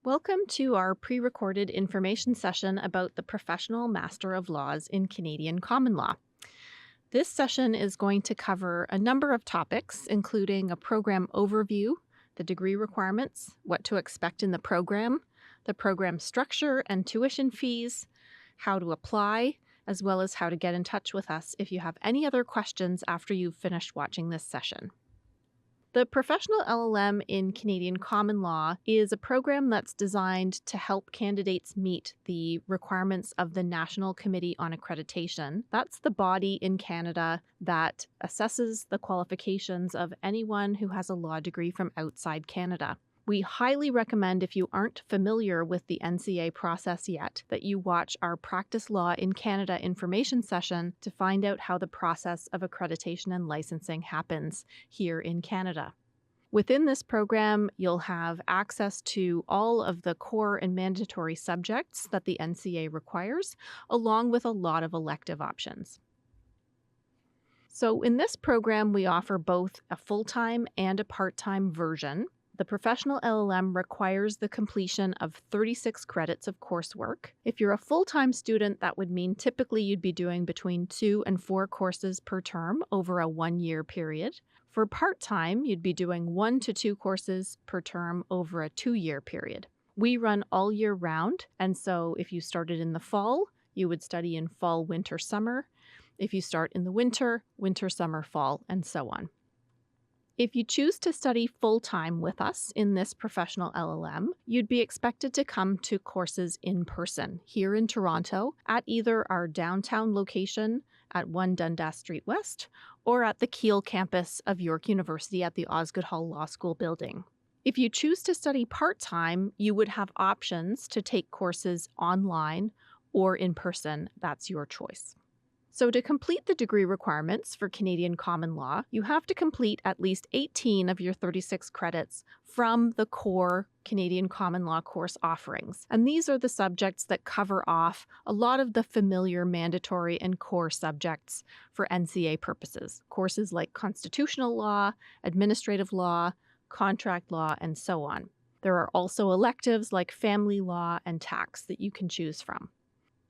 Welcome to our pre-recorded information session about the Professional Master of Laws in Canadian Common Law. This session is going to cover a number of topics, including a program overview, the degree requirements, what to expect in the program structure and tuition fees, how to apply, as well as how to get in touch with us if you have any other questions after you've finished watching this session. The Professional LLM in Canadian Common Law is a program that's designed to help candidates meet the requirements of the National Committee on Accreditation. That's the body in Canada that assesses the qualifications of anyone who has a law degree from outside Canada. We highly recommend, if you aren't familiar with the NCA process yet, that you watch our Practice Law in Canada information session to find out how the process of accreditation and licensing happens here in Canada. Within this program, you'll have access to all of the core and mandatory subjects that the NCA requires, along with a lot of elective options. So in this program, we offer both a full-time and a part-time version. The Professional LLM requires the completion of 36 credits of coursework. If you're a full-time student, that would mean typically you'd be doing between 2 and 4 courses per term over a 1-year period. For part-time, you'd be doing 1 to 2 courses per term over a 2-year period. We run all year round, and so if you started in the fall, you would study in fall, winter, summer. If you start in the winter, winter, summer, fall, and so on. If you choose to study full-time with us in this Professional LLM, you'd be expected to come to courses in person here in Toronto at either our downtown location at 1 Dundas Street West or at the Keele campus of York University at the Osgoode Law School building. If you choose to study part-time, you would have options to take courses online or in person. That's your choice. So to complete the degree requirements for Canadian Common Law, you have to complete at least 18 of your 36 credits from the core Canadian Common Law course offerings. And these are the subjects that cover off a lot of the familiar mandatory and core subjects for NCA purposes. Courses like constitutional law, administrative law, contract law, and so on. There are also electives like family law and tax that you can choose from.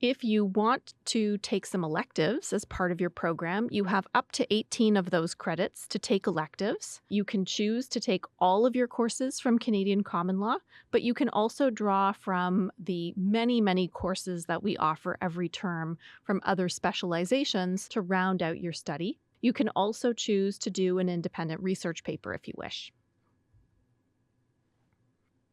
If you want to take some electives as part of your program, you have up to 18 of those credits to take electives. You can choose to take all of your courses from Canadian Common Law, but you can also draw from the many, many courses that we offer every term from other specializations to round out your study. You can also choose to do an independent research paper if you wish.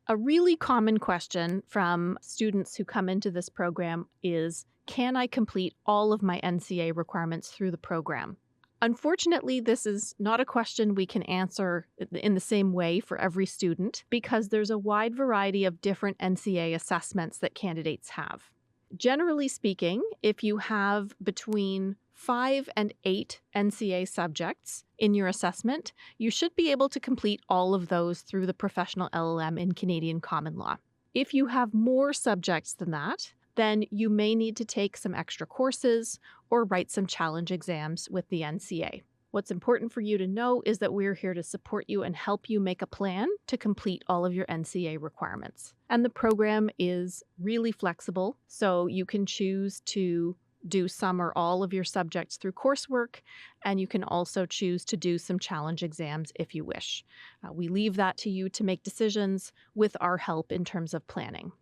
A really common question from students who come into this program is, can I complete all of my NCA requirements through the program? Unfortunately, this is not a question we can answer in the same way for every student because there's a wide variety of different NCA assessments that candidates have. Generally speaking, if you have between 5 and 8 NCA subjects in your assessment, you should be able to complete all of those through the Professional LLM in Canadian Common Law. If you have more subjects than that, then you may need to take some extra courses or write some challenge exams with the NCA. What's important for you to know is that we're here to support you and help you make a plan to complete all of your NCA requirements. And the program is really flexible, so you can choose to do some or all of your subjects through coursework, and you can also choose to do some challenge exams if you wish. We leave that to you to make decisions with our help in terms of planning.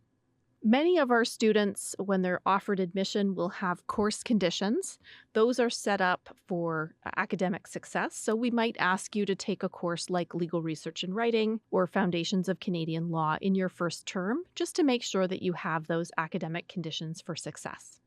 Many of our students, when they're offered admission, will have course conditions. Those are set up for academic success. So we might ask you to take a course like Legal Research and Writing or Foundations of Canadian Law in your first term, just to make sure that you have those academic conditions for success.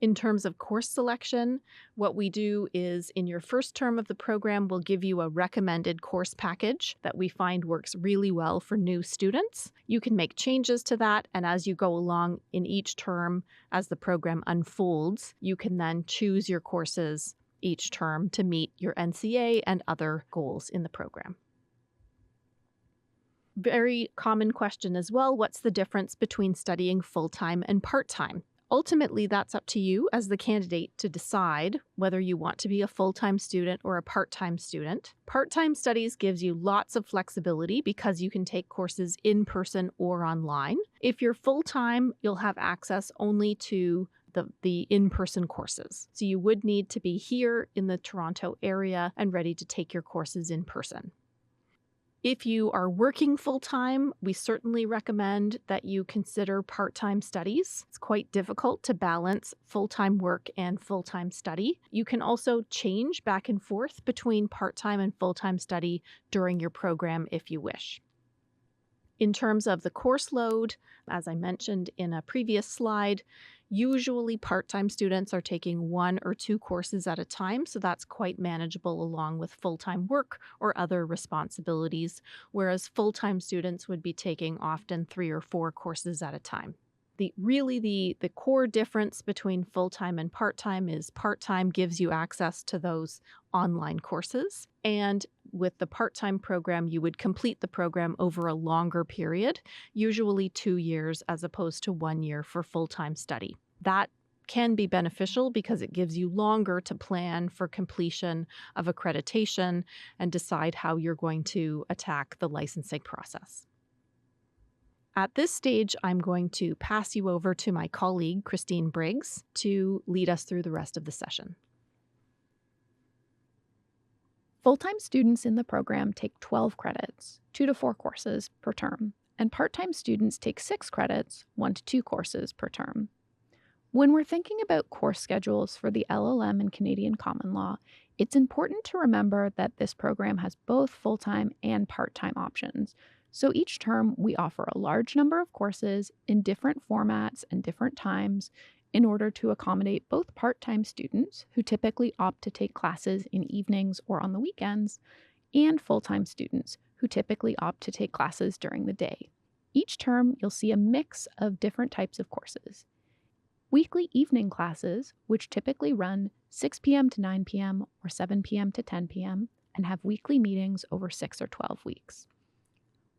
In terms of course selection, what we do is in your first term of the program, we'll give you a recommended course package that we find works really well for new students. You can make changes to that, and as you go along in each term, as the program unfolds, you can then choose your courses each term to meet your NCA and other goals in the program. Very common question as well, what's the difference between studying full-time and part-time? Ultimately, that's up to you as the candidate to decide whether you want to be a full-time student or a part-time student. Part-time studies gives you lots of flexibility because you can take courses in person or online. If you're full-time, you'll have access only to the in-person courses. So you would need to be here in the Toronto area and ready to take your courses in person. If you are working full-time, we certainly recommend that you consider part-time studies. It's quite difficult to balance full-time work and full-time study. You can also change back and forth between part-time and full-time study during your program if you wish. In terms of the course load, as I mentioned in a previous slide, usually part-time students are taking 1 or 2 courses at a time, so that's quite manageable along with full-time work or other responsibilities, whereas full-time students would be taking often 3 or 4 courses at a time. The core difference between full-time and part-time is part-time gives you access to those online courses, and with the part-time program, you would complete the program over a longer period, usually 2 years as opposed to 1 year for full-time study. That can be beneficial because it gives you longer to plan for completion of accreditation and decide how you're going to attack the licensing process. At this stage, I'm going to pass you over to my colleague, Christine Briggs, to lead us through the rest of the session. Full-time students in the program take 12 credits, 2 to 4 courses per term, and part-time students take 6 credits, 1 to 2 courses per term. When we're thinking about course schedules for the LLM and Canadian Common Law, it's important to remember that this program has both full-time and part-time options. So each term, we offer a large number of courses in different formats and different times in order to accommodate both part-time students, who typically opt to take classes in evenings or on the weekends, and full-time students, who typically opt to take classes during the day. Each term, you'll see a mix of different types of courses. Weekly evening classes, which typically run 6 p.m. to 9 p.m. or 7 p.m. to 10 p.m. and have weekly meetings over 6 or 12 weeks.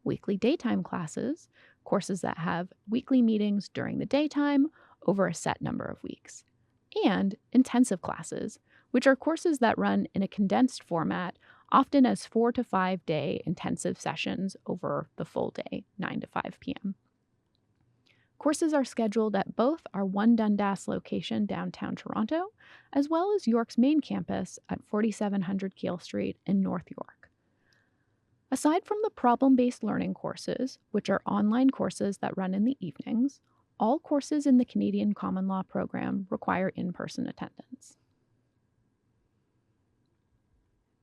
Weekly daytime classes, courses that have weekly meetings during the daytime over a set number of weeks. And intensive classes, which are courses that run in a condensed format, often as 4 to 5 day intensive sessions over the full day, 9 to 5 p.m. Courses are scheduled at both our One Dundas location downtown Toronto, as well as York's main campus at 4700 Keele Street in North York. Aside from the problem-based learning courses, which are online courses that run in the evenings, all courses in the Canadian Common Law program require in-person attendance.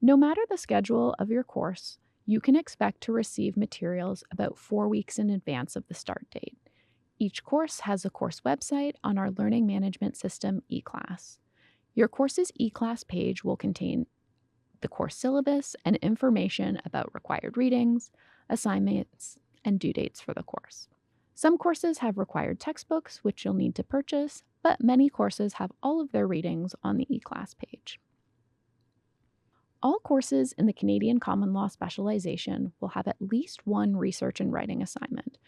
No matter the schedule of your course, you can expect to receive materials about 4 weeks in advance of the start date. Each course has a course website on our learning management system, eClass. Your course's eClass page will contain the course syllabus and information about required readings, assignments, and due dates for the course. Some courses have required textbooks, which you'll need to purchase, but many courses have all of their readings on the eClass page. All courses in the Canadian Common Law specialization will have at least one research and writing assignment,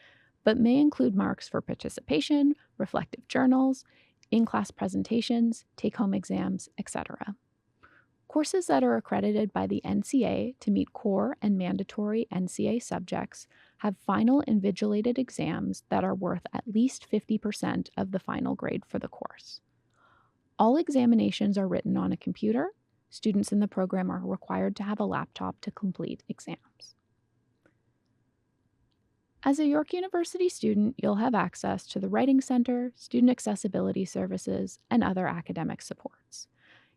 but may include marks for participation, reflective journals, in-class presentations, take-home exams, etc. Courses that are accredited by the NCA to meet core and mandatory NCA subjects have final invigilated exams that are worth at least 50% of the final grade for the course. All examinations are written on a computer. Students in the program are required to have a laptop to complete exams. As a York University student, you'll have access to the Writing Center, student accessibility services, and other academic supports.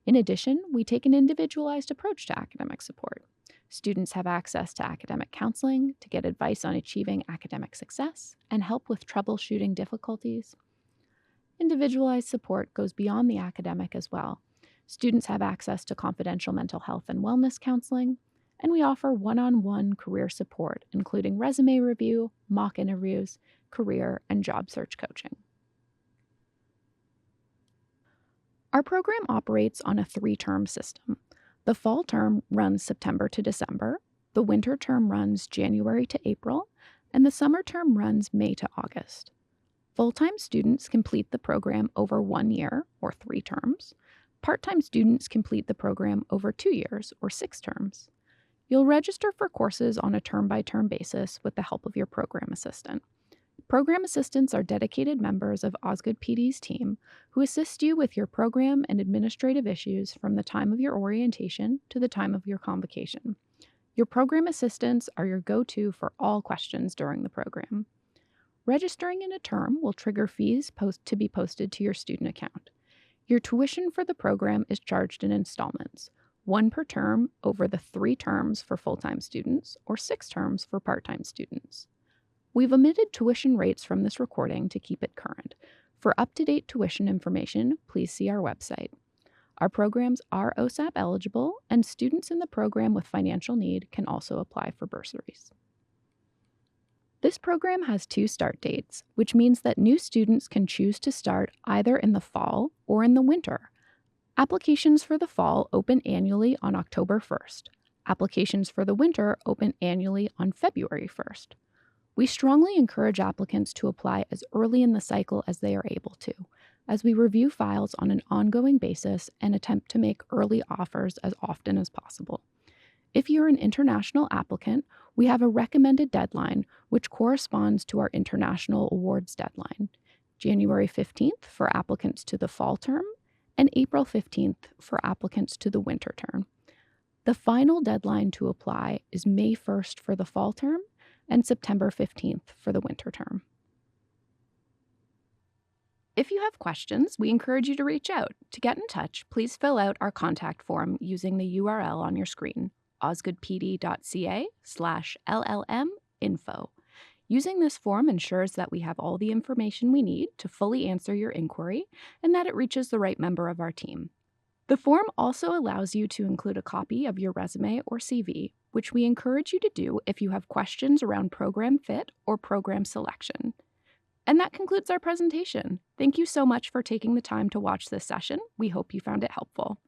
In addition, we take an individualized approach to academic support. Students have access to academic counseling to get advice on achieving academic success and help with troubleshooting difficulties. Individualized support goes beyond the academic as well. Students have access to confidential mental health and wellness counseling, and we offer one-on-one career support, including resume review, mock interviews, career and job search coaching. Our program operates on a 3-term system. The fall term runs September to December, the winter term runs January to April, and the summer term runs May to August. Full-time students complete the program over 1 year, or 3 terms. Part-time students complete the program over 2 years, or 6 terms. You'll register for courses on a term-by-term basis with the help of your program assistant. Program assistants are dedicated members of OsgoodePD's team who assist you with your program and administrative issues from the time of your orientation to the time of your convocation. Your program assistants are your go-to for all questions during the program. Registering in a term will trigger fees to be posted to your student account. Your tuition for the program is charged in installments, 1 per term over the 3 terms for full-time students or 6 terms for part-time students. We've omitted tuition rates from this recording to keep it current. For up-to-date tuition information, please see our website. Our programs are OSAP eligible, and students in the program with financial need can also apply for bursaries. This program has 2 start dates, which means that new students can choose to start either in the fall or in the winter. Applications for the fall open annually on October 1st. Applications for the winter open annually on February 1st. We strongly encourage applicants to apply as early in the cycle as they are able to, as we review files on an ongoing basis and attempt to make early offers as often as possible. If you're an international applicant, we have a recommended deadline, which corresponds to our international awards deadline, January 15th for applicants to the fall term and April 15th for applicants to the winter term. The final deadline to apply is May 1st for the fall term and September 15th for the winter term. If you have questions, we encourage you to reach out. To get in touch, please fill out our contact form using the URL on your screen, osgoodepd.ca/LLM-info. Using this form ensures that we have all the information we need to fully answer your inquiry and that it reaches the right member of our team. The form also allows you to include a copy of your resume or CV, which we encourage you to do if you have questions around program fit or program selection. And that concludes our presentation. Thank you so much for taking the time to watch this session. We hope you found it helpful.